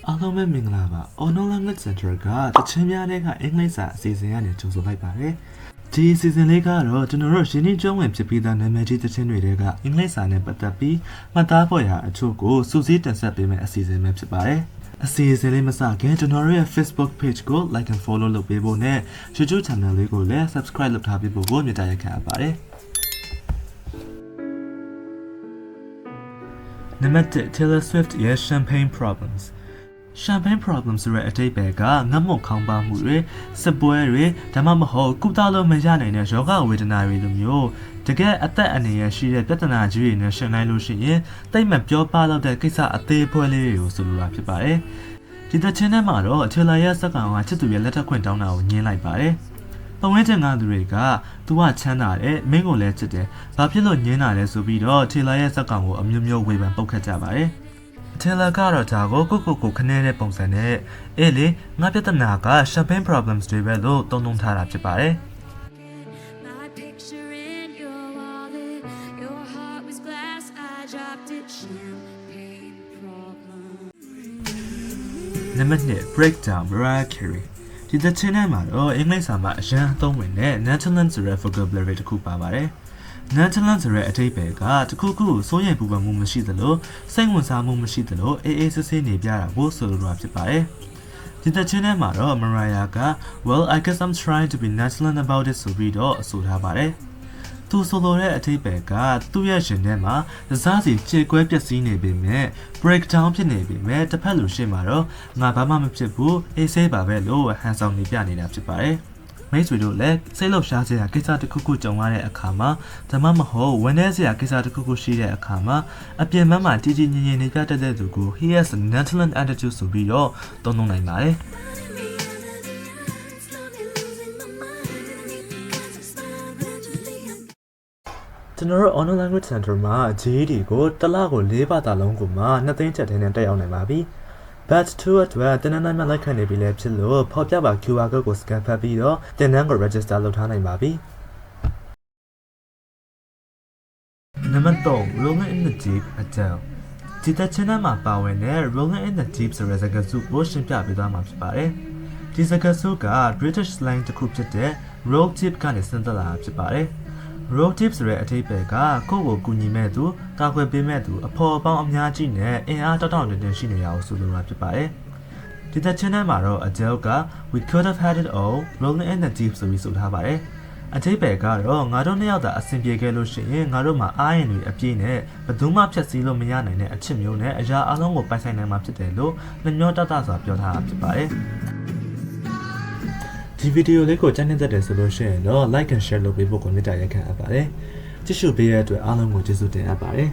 အားလုံးပဲမင်္ဂလာပါ Online Language Center ကတချင်းများတဲ့ကအင်္ဂလိပ်စာအစီအစဉ်ကနေကြိုဆိုလိုက်ပါတယ်ဒီအစီအစဉ်လေးကတော့ကျွန်တော်တို့ရင်းနှီးကျွမ်းဝင်ဖြစ်ပြီးသားနာမည်ကြီးတချင်းတွေကအင်္ဂလိပ်စာနဲ့ပတ်သက်ပြီးမှတ်သားဖို့ရာအချို့ကိုစူးစီးတင်ဆက်ပေးမယ့်အစီအစဉ်ပဲဖြစ်ပါတယ်အစီအစဉ်လေးမစခင်ကျွန်တော်တို့ရဲ့ Facebook page ကို like and follow လုပ်ပေးဖို့နဲ့ YouTube channel လေးကိုလည်း subscribe လုပ်ထားပေးဖို့ကိုမြတ်တာရက်ခံအပ်ပါတယ်နံပါတ်1 Taylor Swift ရဲ့ Champagne Problems Champagne Problems ဆိုတဲ့အတိတ်ပဲကငတ်မွတ်ခေါင်းပါမှုတွေစစ်ပွဲတွေဒါမှမဟုတ်ကုသလို့မရနိုင်တဲ့ယောဂဝေဒနာတွေလိုမျိုးတကယ်အသက်အန္တရာယ်ရှိတဲ့ပြဿနာကြီးတွေနဲ့ရှင်းနိုင်လို့ရှိရင်တိတ်မပြောပလောက်တဲ့ကိစ္စအသေးဖွဲလေးတွေကိုဆိုလိုတာဖြစ်ပါတယ်ဒီသချင်းထဲမှာတော့ Taylor ရဲ့စက္ကောင်ကချစ်သူရဲ့လက်ထပ်ခွင့်တောင်းတာကိုညှင်းလိုက်ပါတယ်ပဝင်းချင်ကသူတွေကသူကချမ်းသာတယ်မင်းကိုလည်းချစ်တယ်ဘာဖြစ်လို့ညင်းတာလဲဆိုပြီးတော့ Taylor ရဲ့စက္ကောင်ကိုအမျိုးမျိုးဝေဖန်ပုတ်ခတ်ကြပါတယ်Taylor ကတော့ဒါကိုကိုခနဲတဲ့ပုံစံနဲ့အေးလေငါပြဿနာက Champagne Problems တွေပဲလို့တုံ့ထားတာဖြစ်ပါတယ်နံပါတ်2 Breakdown Mariah Careyဒီသချင်းထဲမှာတော့အင်္ဂလိပ်စာမှာအရန်အသုံးဝင်တဲ့ nonchalant ဆိုတဲ့ vocabulary တစ်ခုပါပါတယ်nonchalant ဆိုတဲ့အဓိပ္ပာယ်ကတခုခုစိုးရိမ်ပူပန်မှုမရှိသလိုစိတ်ဝင်စားမှုမရှိသလိုအေးအေးဆေးဆေးနေပြတာကိုဆိုလိုတာဖြစ်ပါတယ်ဒီသချင်းထဲမှာတော့ Mariah က Well I guess I'm trying to be nonchalant about it ဆိုပြီးတော့ဆိုထားပါတယ်သူဆိုလိုတဲ့အဓိပ္ပာယ်ကသူ့ရဲ့ရှင်ထဲမှာစားစီခြေကွဲပျက်စီးနေပေမဲ့ breakdown ဖြစ်နေပေမဲ့တစ်ဖက်လူရှင်းမှာတော့ငါဘာမှမဖြစ်ဘူးအေးဆေးပါပဲလို့ဟန်ဆောင်နေပြနေတာဖြစ်ပါတယ်မိတ်ဆွေတို့လည်းစိတ်လှုပ်ရှားစရာကိစ္စတစ်ခုခုကြုံရတဲ့အခါမှာဒါမှမဟုတ်ဝန်ထဲစရာကိစ္စတစ်ခုခုရှိတဲ့အခါမှာအပြင်ဘက်မှာတည်တည်ငြိမ်ငြိမ်နေပြတတ်တဲ့သူကို he has a nonchalant attitude ဆိုပြီးတော့သုံးနိုင်ပါတယ်ကျွန်တော်တို့ Online Language Center မှာ GED ကိုတစ်လကို4ဘာသာလုံးကိုမှ2သိန်းချက်နဲ့တက်ရောက်နိုင်ပါပြီBatch 2 အတွက်တင်နန်းမှလိုက်ခံနေပြီလဲဖြစ်လို့ဖော်ပြပါ QR code ကို scan ဖတ်ပြီးတော့တင်နန်းကို register လုပ်ထားနိုင်ပါပြီနံပါတ်3 Rolling in the Deep Adele ဒီတဲ့ channel မှာပါဝင်တဲ့ Rolling in the Deep ဆိုတဲ့စကားစုကိုရှင်းပြပေးသွားမှာဖြစ်ပါတယ်ဒီစကားစုက British slang တစ်ခုဖြစ်တဲ့ roll tip ကနေဆင်းသက်လာတာဖြစ်ပါတယ်road tip ဆိုတဲ့အဓိပ္ပာယ်ကကိုယ့်ကိုကူညီမဲ့သူကာကွယ်ပေးမဲ့သူအဖော်အပေါင်းအများကြီးနဲ့အင်အားတောက်တောက်တင်းတင်းရှိနေတာကိုဆိုလိုတာဖြစ်ပါတယ်ဒီတဲ့ channel မှာတော့ Adele က we could have had it all rolling in the deep ဆိုပြီးဆိုထားပါတယ်အဓိပ္ပာယ်ကတော့ငါတို့နှစ်ယောက်သာအဆင်ပြေခဲ့လို့ရှိရင်ငါတို့မှာအားရင်တွေအပြည့်နဲ့ဘယ်သူမှဖြတ်စည်းလို့မရနိုင်တဲ့အချစ်မျိုးနဲ့အရာအလုံးကိုပိုင်ဆိုင်နိုင်မှာဖြစ်တယ်လို့နှမျောတတစွာပြောထားတာဖြစ်ပါတယ်ဒီဗီဒီယိုလေးကိုကြိုက်နေတတ်တယ်ဆိုလို့ရှိရင်တော့ like and share လုပ်ပေးဖို့ကိုမြတ်တာရက်ခံအပ်ပါတယ်ကြည့်ရှုပေးတဲ့အတွက်အားလုံးကိုကျေးဇူးတင်အပ်ပါတယ်